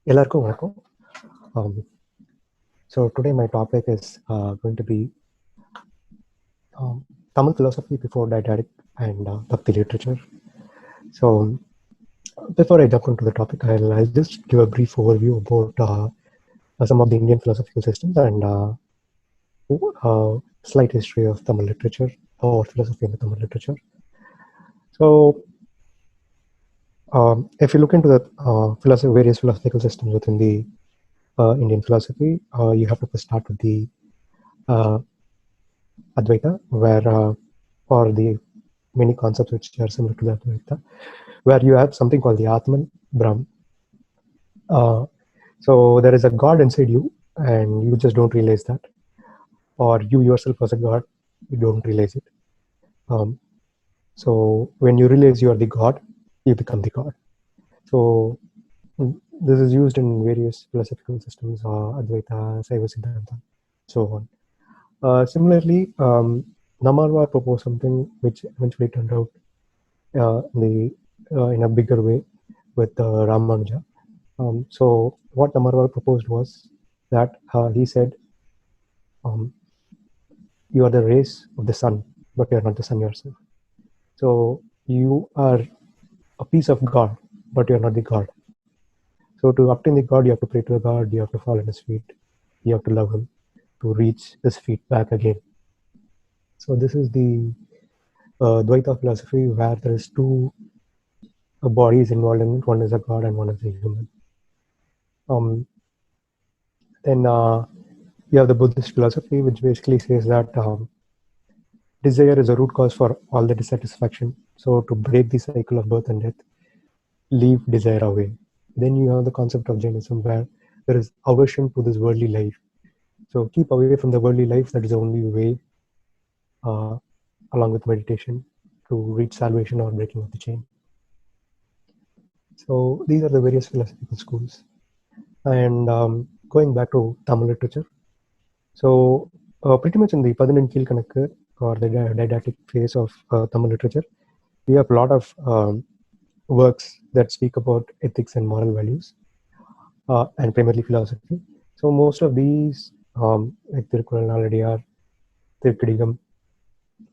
எல்லாருக்கும் வணக்கம். So today my topic is going to be Tamil philosophy before didactic and Bhakti literature. So before I jump into the topic, I'll just give a brief overview about some of the Indian philosophical systems and slight history of Tamil literature or philosophy in the Tamil literature. So if you look into the various philosophical systems within the Indian philosophy, you have to first start with the Advaita, where or the many concepts which are similar to the Advaita, where you have something called the Atman Brahm. So there is a God inside you, and you just don't realize that, or you yourself as a God, you don't realize it. So when you realize you are the God, you become the God. So this is used in various philosophical systems, Advaita, Saiva Siddhanta, so on. Similarly, Namarwar proposed something which eventually turned out in a bigger way with Ramanuja. So what Namarwar proposed was that he said, you are the rays of the sun, but you are not the sun yourself. So you are a piece of God, but you are not the God. So to obtain the God, you have to pray to the God, you have to fall at his feet, you have to love him to reach his feet back again. So this is the Dvaita philosophy, where there is two bodies involved in it. One is a God and one is a human. Then you have the Buddhist philosophy, which basically says that desire is a root cause for all the dissatisfaction. So to break the cycle of birth and death, leave desire away. Then you have the concept of Jainism, where there is aversion to this worldly life. So keep away from the worldly life. That is the only way, along with meditation, to reach salvation or breaking of the chain. So these are the various philosophical schools. And going back to Tamil literature, so pretty much in the Padinanchil Kanakku, or the didactic phase of Tamil literature, we have a lot of works that speak about ethics and moral values, and primarily philosophy. So most of these, like Tirukkural, Naladiyar, Tirukkadigam,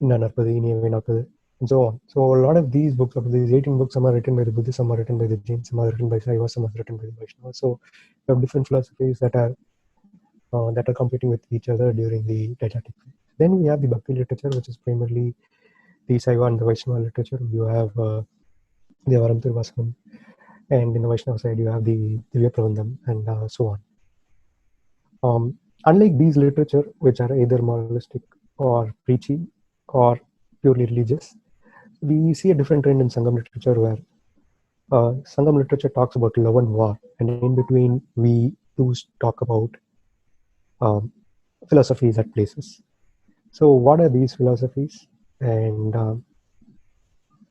Nanarpadu, Iniyave Napadu, and so on. So a lot of these books, of these 18 books, some are written by the Buddhists, some are written by the Jains, some are written by Saiva, some are written by the Vaishnava. So you have different philosophies that are competing with each other during the didactic phase. Then we have the Bhakti literature, which is primarily the Saiva and the Vaishnava literature. You have the Varam Tiruvasakam, and in the Vaishnava side, you have the Divya Prabandham, and so on. Unlike these literature, which are either moralistic or preachy or purely religious, we see a different trend in Sangam literature, where Sangam literature talks about love and war, and in between, we do talk about philosophies at places. So what are these philosophies, and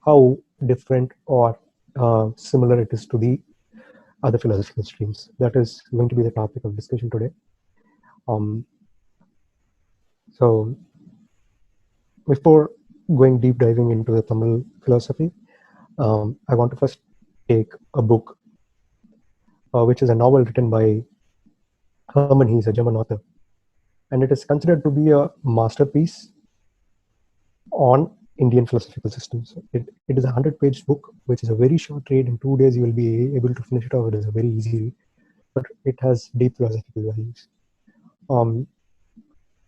how different or similar it is to the other philosophical streams? That is going to be the topic of discussion today. So before going deep diving into the Tamil philosophy, I want to first take a book, which is a novel written by Herman Hesse, a German author, and it is considered to be a masterpiece on Indian philosophical systems. It is a 100-page book, which is a very short read. In 2 days, you will be able to finish it off. It is a very easy read, but it has deep philosophical values.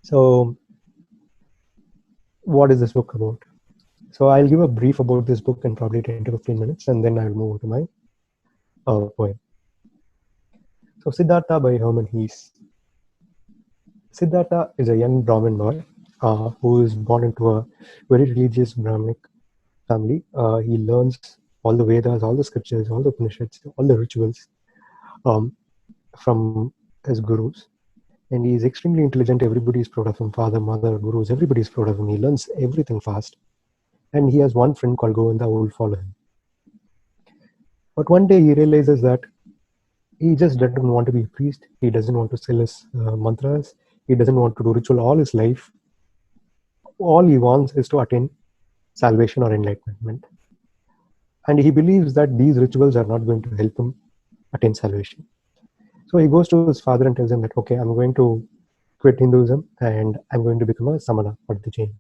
So what is this book about? So I'll give a brief about this book in probably 10 to 15 minutes, and then I'll move to my poem. So Siddhartha by Herman Hesse. Siddhartha is a young Brahmin boy who is born into a very religious Brahminic family. He learns all the Vedas, all the scriptures, all the Upanishads, all the rituals from his gurus. And he is extremely intelligent. Everybody is proud of him. Father, mother, gurus, everybody is proud of him. He learns everything fast. And he has one friend called Govinda who will follow him. But one day he realizes that he just doesn't want to be a priest. He doesn't want to sell his mantras. He doesn't want to do ritual all his life. All he wants is to attain salvation or enlightenment. And he believes that these rituals are not going to help him attain salvation. So he goes to his father and tells him that, okay, I'm going to quit Hinduism and I'm going to become a samana or the Jain.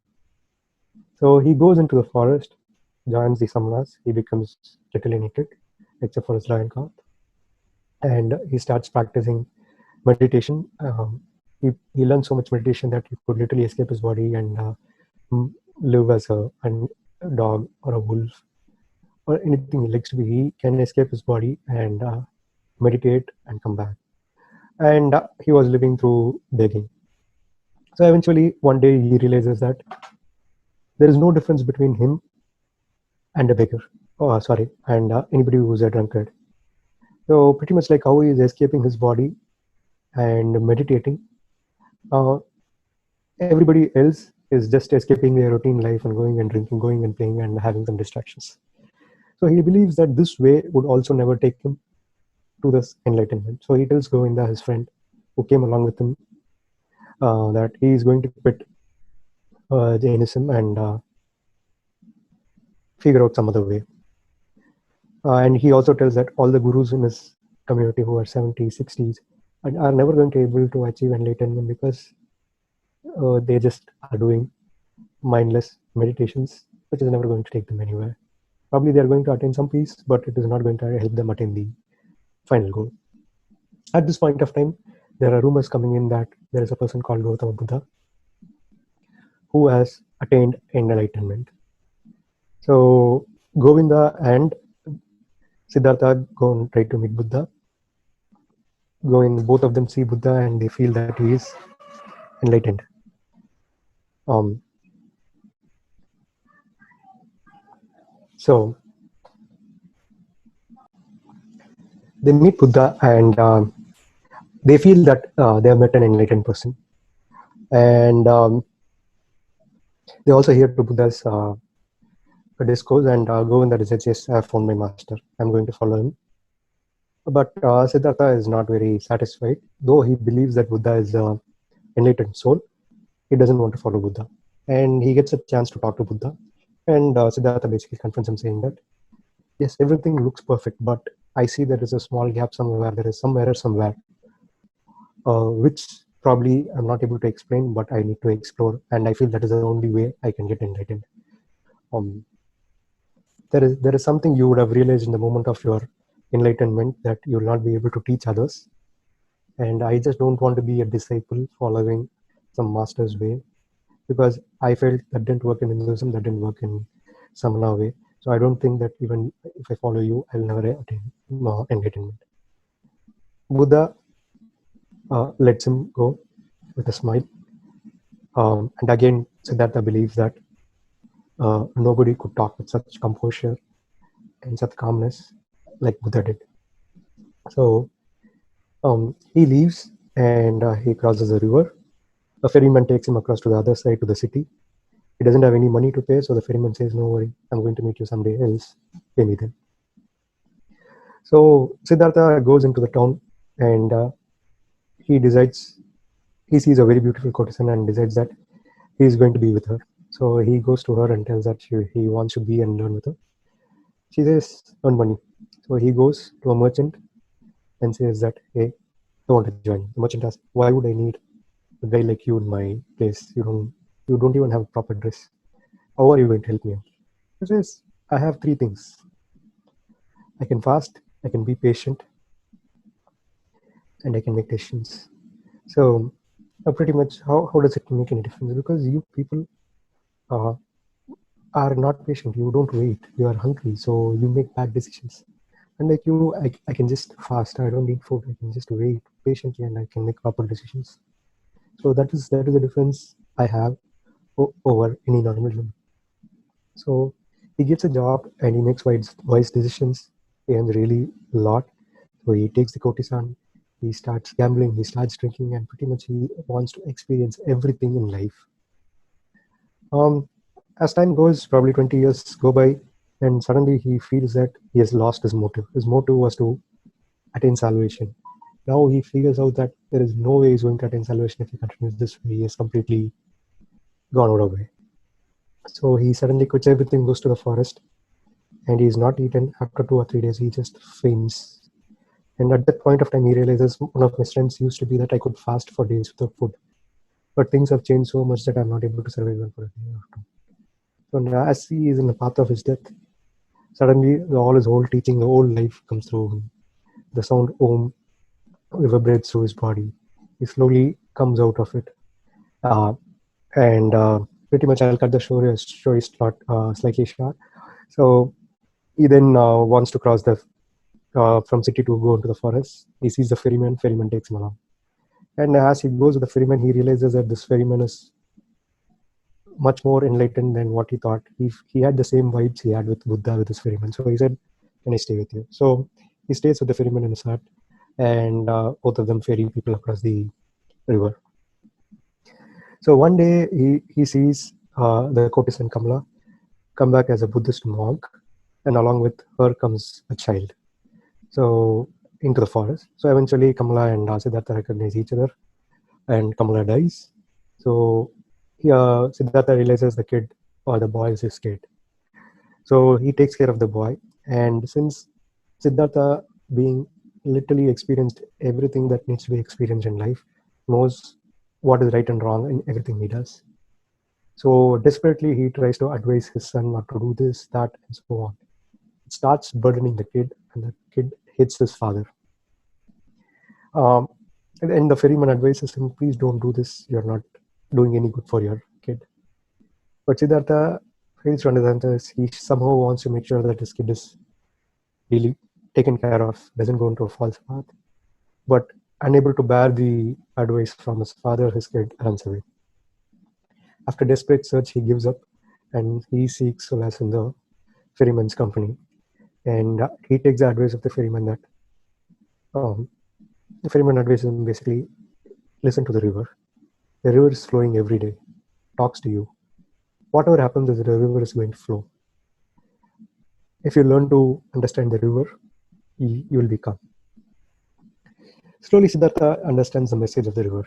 So he goes into the forest, joins the samanas. He becomes literally naked, except for his loin cloth, and he starts practicing meditation. He learns so much meditation that he could literally escape his body and live as a dog or a wolf or anything he likes to be. He can escape his body and meditate and come back. And he was living through begging. So eventually, one day he realizes that there is no difference between him and a beggar. Oh, sorry, and anybody who's a drunkard. So pretty much like how he is escaping his body and meditating, uh, everybody else is just escaping their routine life and going and drinking, going and playing and having some distractions. So he believes that this way would also never take him to this enlightenment. So he tells Govinda, his friend, who came along with him, that he is going to quit Jainism and figure out some other way. And he also tells that all the gurus in his community who are 70s, 60s, are never going to be able to achieve enlightenment because they just are doing mindless meditations, which is never going to take them anywhere. Probably they are going to attain some peace, but it is not going to help them attain the final goal. At this point of time, there are rumors coming in that there is a person called Gautama Buddha who has attained enlightenment. So Govinda and Siddhartha go and try to meet Buddha. Both of them see Buddha and they feel that he is enlightened. Um, so they meet Buddha and they feel that they have met an enlightened person. And they also hear to Buddha's discourse and Govinda decides, yes, I have found my master. I'm going to follow him. But Siddhartha is not very satisfied. Though he believes that Buddha is an enlightened soul, he doesn't want to follow Buddha. And he gets a chance to talk to Buddha. And Siddhartha basically confronts him saying that, yes, everything looks perfect, but I see there is a small gap somewhere, there is some error somewhere, which probably I'm not able to explain, but I need to explore. And I feel that is the only way I can get enlightened. There is something you would have realized in the moment of your enlightenment that you will not be able to teach others. And I just don't want to be a disciple following some master's way, because I felt that didn't work in Hinduism, that didn't work in Samana way. So I don't think that even if I follow you, I'll never attain enlightenment. Buddha lets him go with a smile. And again, Siddhartha believes that nobody could talk with such composure and such calmness like Buddha did. So he leaves and he crosses a river. A ferryman takes him across to the other side to the city. He doesn't have any money to pay, so the ferryman says, no worry, I'm going to meet you someday else. Pay me then. So Siddhartha goes into the town and he sees a very beautiful courtesan and decides that he is going to be with her. So he goes to her and tells that he wants to be and learn with her. She says, earn money. So he goes to a merchant and says that, hey, I want to join. The merchant asks, why would I need a guy like you in my place? You don't even have a proper dress. How are you going to help me out? He says, I have three things. I can fast, I can be patient, and I can make decisions. So pretty much how does it make any difference? Because you people uh, are not patient. You don't wait. You are hungry, so you make bad decisions. And like you, I can just fast. I don't need food. I can just wait patiently, and I can make proper decisions. So that is the difference I have over any normal human. So he gets a job and he makes wise decisions. He earns really a lot. So he takes the courtesan, he starts gambling, he starts drinking, and pretty much he wants to experience everything in life. As time goes, probably 20 years go by, and suddenly he feels that he has lost his motive. His motive was to attain salvation. Now he figures out that there is no way he's going to attain salvation if he continues this way. He is completely gone out of way. So he suddenly quits everything, goes to the forest, and he is not eaten. After 2 or 3 days, he just faints. And at that point of time, he realizes one of my strengths used to be that I could fast for days without food. But things have changed so much that I'm not able to survive even for a day or two. So now, as he is in the path of his death, suddenly all his whole teaching, the whole life comes through him. The sound Om reverberates through his body. He slowly comes out of it. And pretty much I'll cut the story slightly short. So he then wants to cross the from city to go into the forest. He sees the ferryman. Ferryman takes him along. And as he goes with the ferryman, he realizes that this ferryman is much more enlightened than what he thought. He had the same vibes he had with Buddha with his ferryman. So he said, "Can I stay with you?" So he stays with the ferryman in his hut, and both of them ferry people across the river. So one day he sees the courtesan Kamala come back as a Buddhist monk, and along with her comes a child. So into the forest. So eventually Kamala and Siddhartha recognize each other, and Kamala dies. So Siddhartha realizes the kid or the boy is his kid. So he takes care of the boy, and since Siddhartha, being literally experienced everything that needs to be experienced in life, knows what is right and wrong in everything he does. So desperately he tries to advise his son not to do this, that, and so on. It starts burdening the kid, and the kid hits his father. And the ferryman advises him, "Please don't do this. You're not doing any good for your kid." But Siddhartha fails to understand this. He somehow wants to make sure that his kid is really taken care of, doesn't go into a false path. But unable to bear the advice from his father, his kid runs away. After desperate search, he gives up, and he seeks solace in the ferryman's company. And he takes the advice of the ferryman that the ferryman advises him basically, listen to the river. The river is flowing every day, talks to you. Whatever happens, the river is going to flow. If you learn to understand the river, you will be calm. Slowly, Siddhartha understands the message of the river.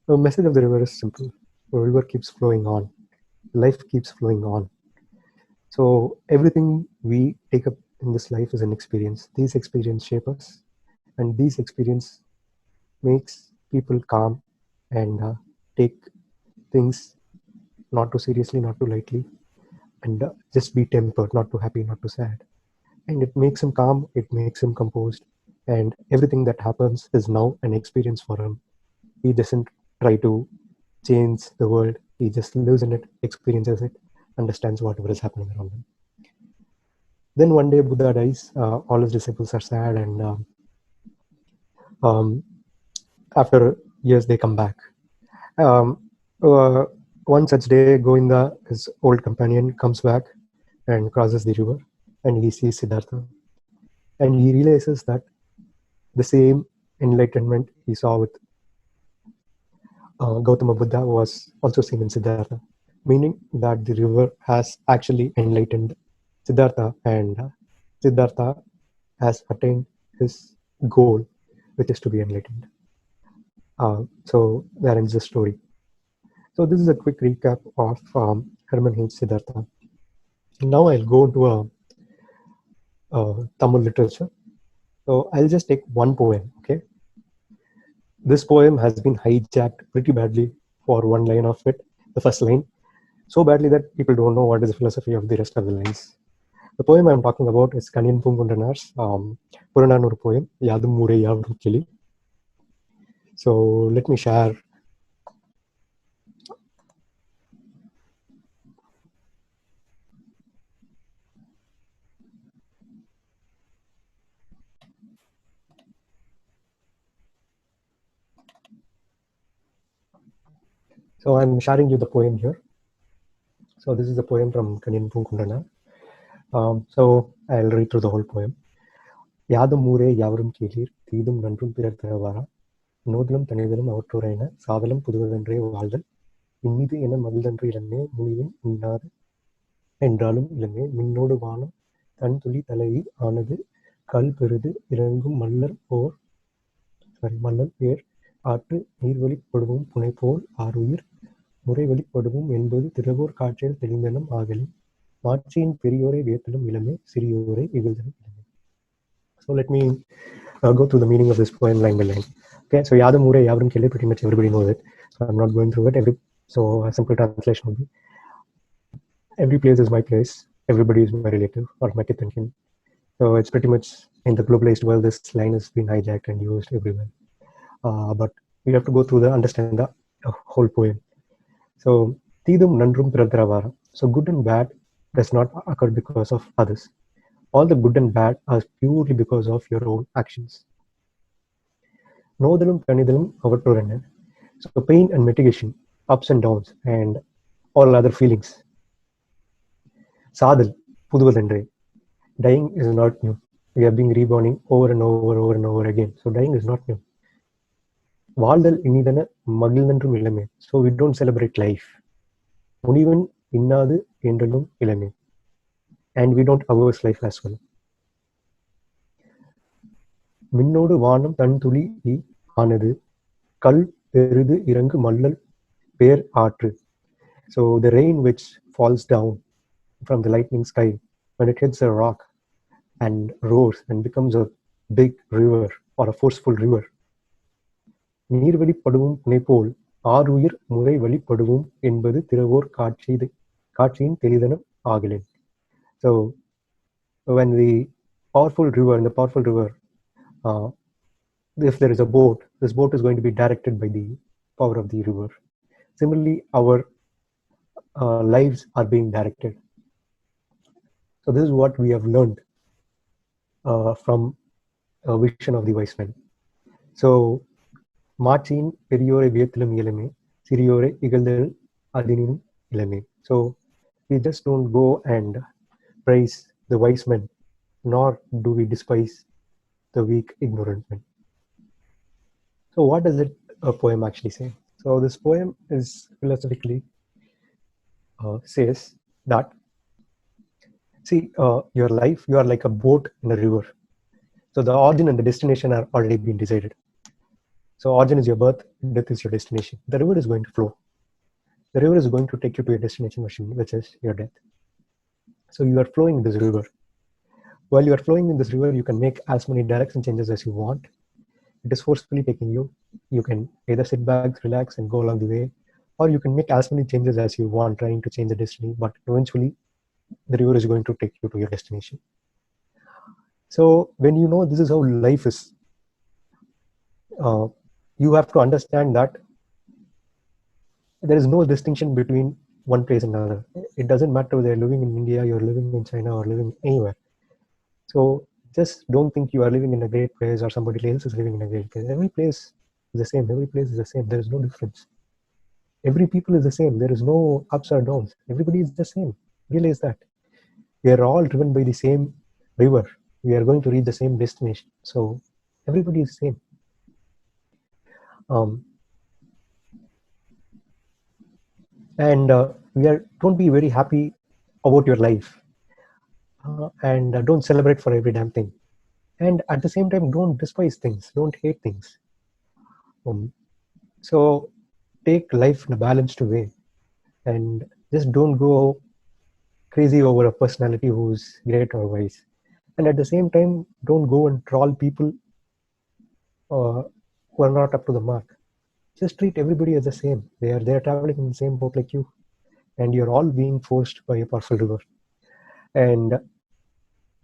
The message of the river is simple. The river keeps flowing on. Life keeps flowing on. So everything we take up in this life is an experience. These experiences shape us, and these experience makes people calm and take things not too seriously, not too lightly, and just be tempered, not too happy, not too sad. And it makes him calm, it makes him composed, and everything that happens is now an experience for him. He doesn't try to change the world, he just lives in it, experiences it, understands whatever is happening around him. Then one day Buddha dies, all his disciples are sad, and after years they come back. One such day, Govinda, his old companion, comes back and crosses the river, and he sees Siddhartha. And he realizes that the same enlightenment he saw with Gautama Buddha was also seen in Siddhartha, meaning that the river has actually enlightened Siddhartha, and Siddhartha has attained his goal, which is to be enlightened. So that ends the story. So this is a quick recap of Herman Heinz Siddhartha. Now I'll go to Tamil literature. So I'll just take one poem, okay? This poem has been hijacked pretty badly for one line of it, the first line, so badly that people don't know what is the philosophy of the rest of the lines. The poem I'm talking about is Kanyan Pungundanar's Purananur poem, Yadum Mure Yavrum Kili. So let me share. So I'm sharing you the poem here. So this is a poem from Kanyan Pungundanar. So I'll read through the whole poem. Yadum Mure Yavrum Kilir, Thidum Nandrum Pirar Thavara, Nodlum Tanidalum Outurena, Sadalum Puduvendre Waldal, இனிது என மகிழ்தன்று இளமே முனிவின் இன்னாது என்றாலும் இளமே மின்னோடு வானம் தன் துளி தலையில் ஆனது கல் பெருது இறங்கும் மல்லல் பேர் ஆற்று நீர்வழிப்படுவும் புனைபோல் ஆறுயிர் முறைவழிப்படுவும் என்பது திறவோர் காற்றில் தெளிந்தனம் ஆகலும் மாட்சியின் பெரியோரை வியத்தலும் இளமே சிறியோரை இகழ்தலும் இளமே. So let me go through the meaning of this poem line by line. Okay, so Yadam Ure Yavrum Kele, pretty much everybody knows it. So I'm not going through it. So a simple translation would be, every place is my place, everybody is my relative or my kith and kin. So it's pretty much, in the globalized world, this line has been hijacked and used everywhere. But we have to go through the understand the whole poem. So Tidum Nandrum Piradravara. So good and bad does not occur because of others. All the good and bad are purely because of your own actions. Nodalum Panidalum Avaturana. So pain and mitigation, ups and downs, and all other feelings. Sadal, Puduvadandre. Dying is not new. We are being reborn over and over again. So dying is not new. வாழ்தல் இனிதன மகிழ்ந்தென்றும் இளமே. So we don't celebrate life. முனிவன் இன்னாது என்றலும் இளமே. And we don't averse life as well. மின்னோடு வானம் தன் துளி ஆனது கல் பெரிது இறங்கு மல்லல் பேர் ஆற்று. So the rain which falls down from the lightning sky, when it hits a rock and roars and becomes a big river or a forceful river. நீர்வழிப்படுவும் புனைப்போல் ஆறுயிர் முறை வழிப்படுவும் என்பது திறவோர் காட்சியின் தெளிதனம் ஆகலேன். So when the powerful river, if there is a boat, this boat is going to be directed by the power of the river. Similarly, our lives are being directed. So this is what we have learned from a vision of the wise men. So மாட்சியின் பெரியோரை வியத்திலும் இளமே, சிறியோரை இகழ்தல் அதினும் இளமே. So we just don't go and praise the wise men, nor do we despise the weak, ignorant men. So what does it poem actually say? So this poem is philosophically says that, see, your life, you are like a boat in a river. So the origin and the destination are already been decided. So origin is your birth, death is your destination. The river is going to flow. The river is going to take you to your destination, which is your death. So you are flowing in this river. While you are flowing in this river, you can make as many direction changes as you want. It is forcefully taking you. You can either sit back, relax, and go along the way, or you can make as many changes as you want, trying to change the destiny. But eventually, the river is going to take you to your destination. So when you know this is how life is, you have to understand that there is no distinction between one place and another. It doesn't matter whether you're living in India, you're living in China, or living anywhere. So just don't think you are living in a great place or somebody else is living in a great place. Every place is the same. Every place is the same. There is no difference. Every people is the same. There is no ups or downs. Everybody is the same. Realize that. We are all driven by the same river. We are going to reach the same destination. So everybody is the same. And don't be very happy about your life, and don't celebrate for every damn thing, and at the same time don't despise things, don't hate things. So take life in a balanced way, and just don't go crazy over a personality who's great or wise, and at the same time don't go and troll people who are not up to the mark. Just treat everybody as the same. They're traveling in the same boat like you, and you're all being forced by a powerful river. And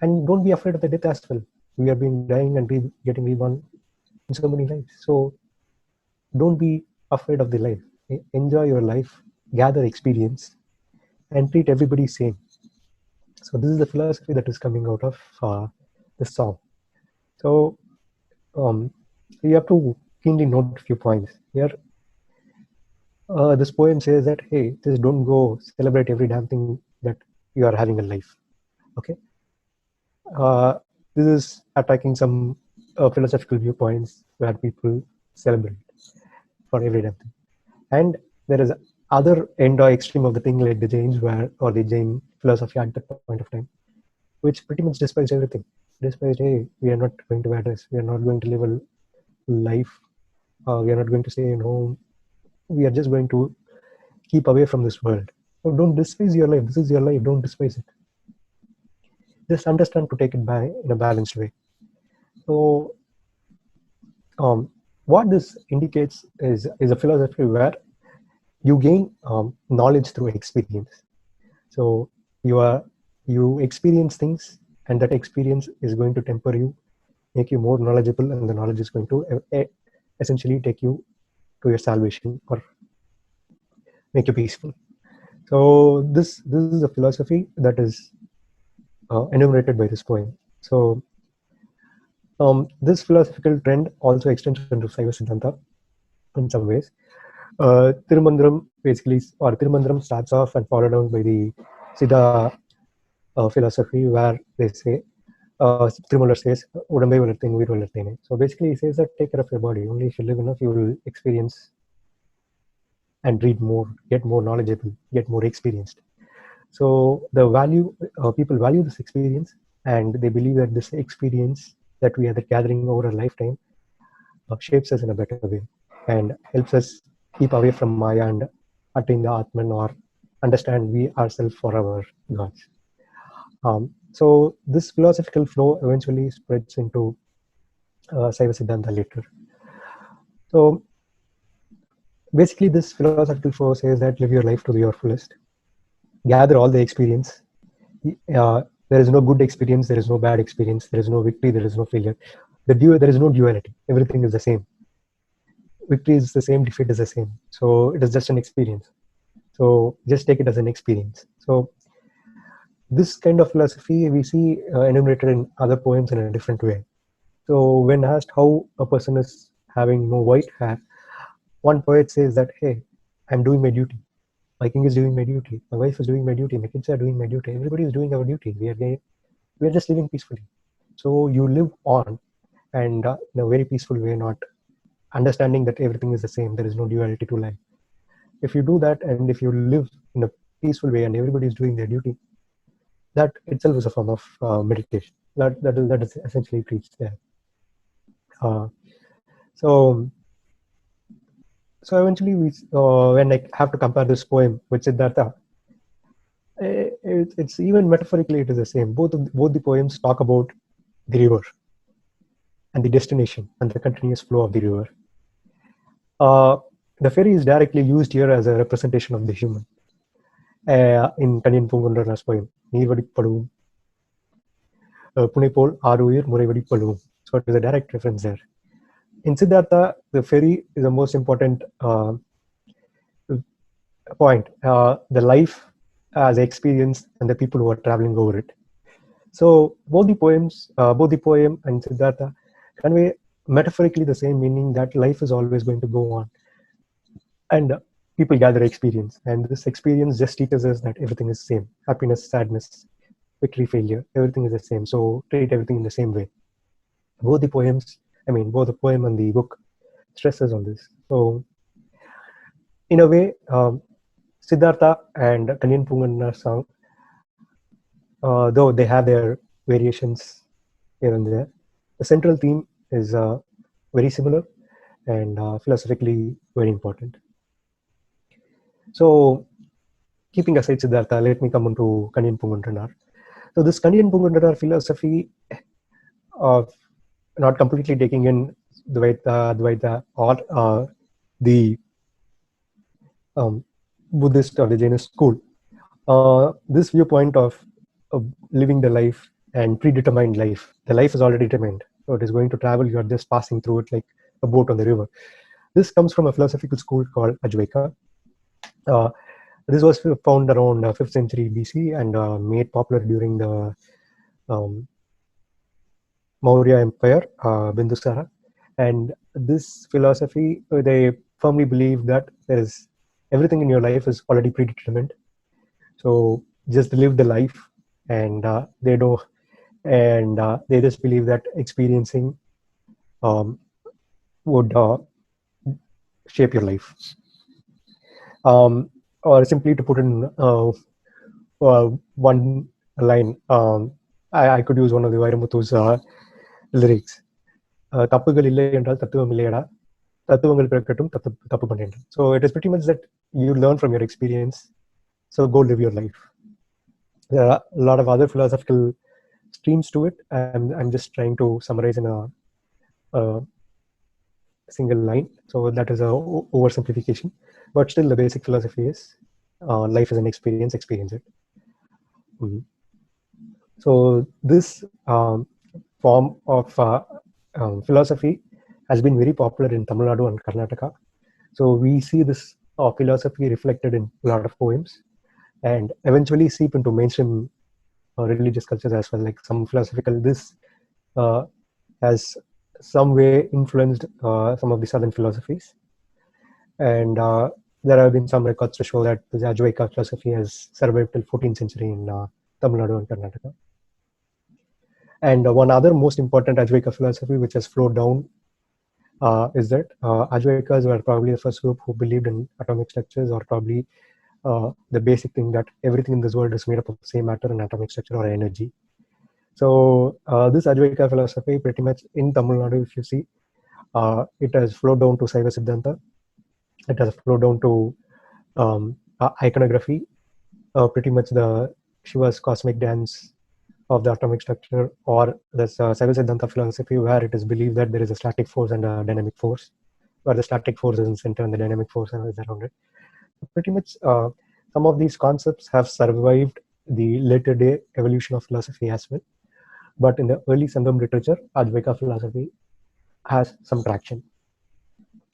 don't be afraid of the death as well. We are being dying and getting reborn in so many lives. So don't be afraid of the life. Enjoy your life, gather experience, and treat everybody same. So this is the philosophy that is coming out of this song. So you have to keenly note a few points here. This poem says that, hey, just don't go celebrate every damn thing that you are having in life. Okay. This is attacking some philosophical viewpoints where people celebrate for every damn thing. And there is other end or extreme of the thing, like the Jains or the Jain philosophy at that point of time, which pretty much despise everything. Despise, hey, we are not going to address, we are not going to live a life, we are not going to stay in home, we are just going to keep away from this world. So don't despise your life. This is your life. Don't despise it. Just understand to take it by in a balanced way. So what this indicates is a philosophy where you gain knowledge through experience. So you experience things, and that experience is going to temper you, make you more knowledgeable, and the knowledge is going to essentially take you to your salvation or make you peaceful. So this is a philosophy that is enumerated by this poem. So this philosophical trend also extends into Saiva Siddhanta in some ways. Tirumandram basically, or Tirumandram starts off and followed down by the Siddha philosophy, where they say, Tirumalar says, "Udambai valarthen, uyir valarthene." So basically, he says that take care of your body. Only if you live enough, you will experience and read more, get more knowledgeable, get more experienced. So the value, people value this experience, and they believe that this experience that we are gathering over a lifetime shapes us in a better way and helps us keep away from Maya and attain the Atman, or understand we ourselves for our gods. So this philosophical flow eventually spreads into Saiva Siddhanta later. So basically, this philosophical flow says that live your life to your fullest, gather all the experience. There is no good experience, there is no bad experience, there is no victory, there is no failure. There is no duality. Everything is the same. Victory is the same, defeat is the same. So it is just an experience. So just take it as an experience. So this kind of philosophy we see enumerated in other poems in a different way. So when asked how a person is having no white hair, one poet says that, hey, I'm doing my duty. My king is doing my duty. My wife is doing my duty. My kids are doing my duty. Everybody is doing our duty. We are just living peacefully. So you live on, and in a very peaceful way, not understanding that everything is the same. There is no duality to life. If you do that, and if you live in a peaceful way, and everybody is doing their duty, that itself is a form of meditation. That is essentially preached there. Uh, so so eventually, when I have to compare this poem with Siddhartha, it's even metaphorically it is the same. Both the poems talk about the river and the destination and the continuous flow of the river. The ferry is directly used here as a representation of the human. In Kanyan Pungundrana's poem, Neervadippaduvum, Punipol Aruyir Murayvadippaduvum. So it is a direct reference there. In Siddhartha, the ferry is the most important point. The life as experience and the people who are traveling over it. So both the poem and Siddhartha convey metaphorically the same meaning, that life is always going to go on, and people gather experience, and this experience just teaches us that everything is same: happiness, sadness, victory, failure, everything is the same. So treat everything in the same way. Both the poem and the book stresses on this. So in a way, Siddhartha and Kanyan Punganna song, though they have their variations here and there, the central theme is very similar and philosophically very important. So, keeping aside Siddhartha, let me come on to Kanyan Pungundranar. So, this Kanyan Pungundranar philosophy of not completely taking in Dvaita or the Buddhist or the Jainist school, this viewpoint of living the life and predetermined life. The life is already determined, so it is going to travel. You are just passing through it like a boat on the river. This comes from a philosophical school called Advaita. This was found around 5th century BC and made popular during the Maurya Empire, Bindusara. And this philosophy, they firmly believe that there is everything in your life is already predetermined. So just live the life, and they do, and they just believe that experiencing would shape your life. Or simply to put in one line, I could use one of the Vairamuthu's lyrics. தப்புகள் இல்லை என்றால் தத்துவம் இல்லையடா, தத்துவங்கள் பிறக்கட்டும் தப்பு பண்ணிட்டு. So it is pretty much that you learn from your experience, so go live your life. There are a lot of other philosophical streams to it, and I'm just trying to summarize in a single line. So that is a oversimplification, but still the basic philosophy is life is an experience, experience it. Mhm. So this form of philosophy has been very popular in Tamil Nadu and Karnataka. So we see this philosophy reflected in a lot of poems and eventually seep into mainstream religious cultures as well. Like some philosophical, this uh, has some way influenced some of the southern philosophies. And there have been some records to show that the Ajvaika philosophy has survived till 14th century in Tamil Nadu and Karnataka. And one other most important Ajvaika philosophy which has flowed down is that Ajvaikas were probably the first group who believed in atomic structures, or probably the basic thing that everything in this world is made up of the same matter and atomic structure or energy. So this Ajvaika philosophy pretty much in Tamil Nadu, if you see, it has flowed down to Saiva Siddhanta. It has flowed down to iconography, pretty much the Shiva's cosmic dance of the atomic structure, or this Saiva Siddhanta philosophy, where it is believed that there is a static force and a dynamic force, where the static force is in center and the dynamic force is around it. So pretty much some of these concepts have survived the later day evolution of philosophy as well. But in the early Sangam literature, Advaita philosophy has some traction.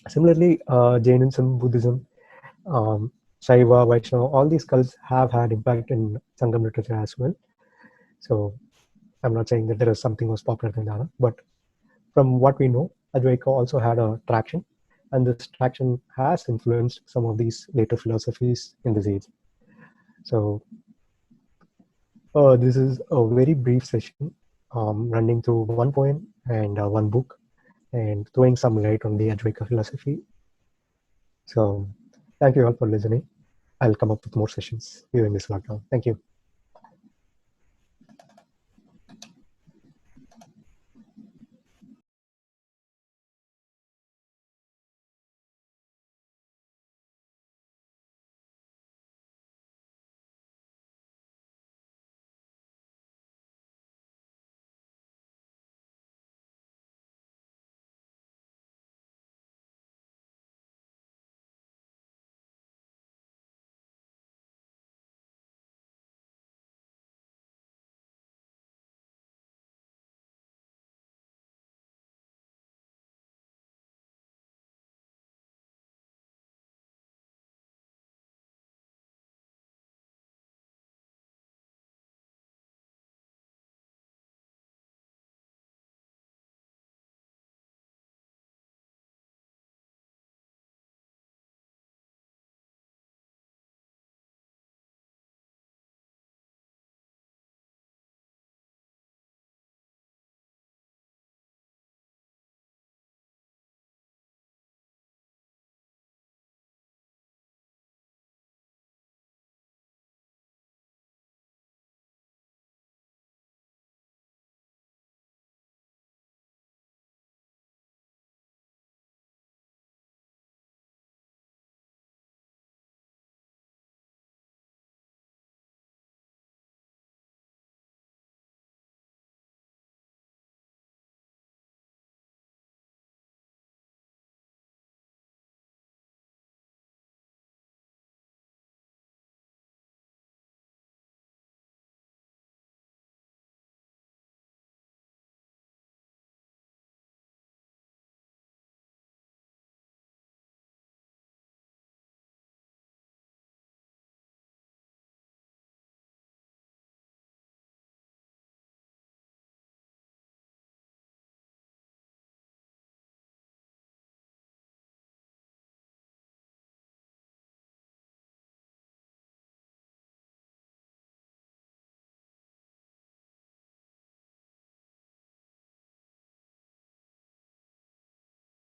Similarly, Jainism, Buddhism, Shaiva, Vaishnava, all these cults have had impact in Sangam literature as well. So I'm not saying that there is something was popular than the other, but from what we know, Advaita also had a traction, and this traction has influenced some of these later philosophies in this age. So this is a very brief session running through one poem and one book and throwing some light on the Advaita philosophy. So thank you all for listening. I'll come up with more sessions during this lockdown. Thank you.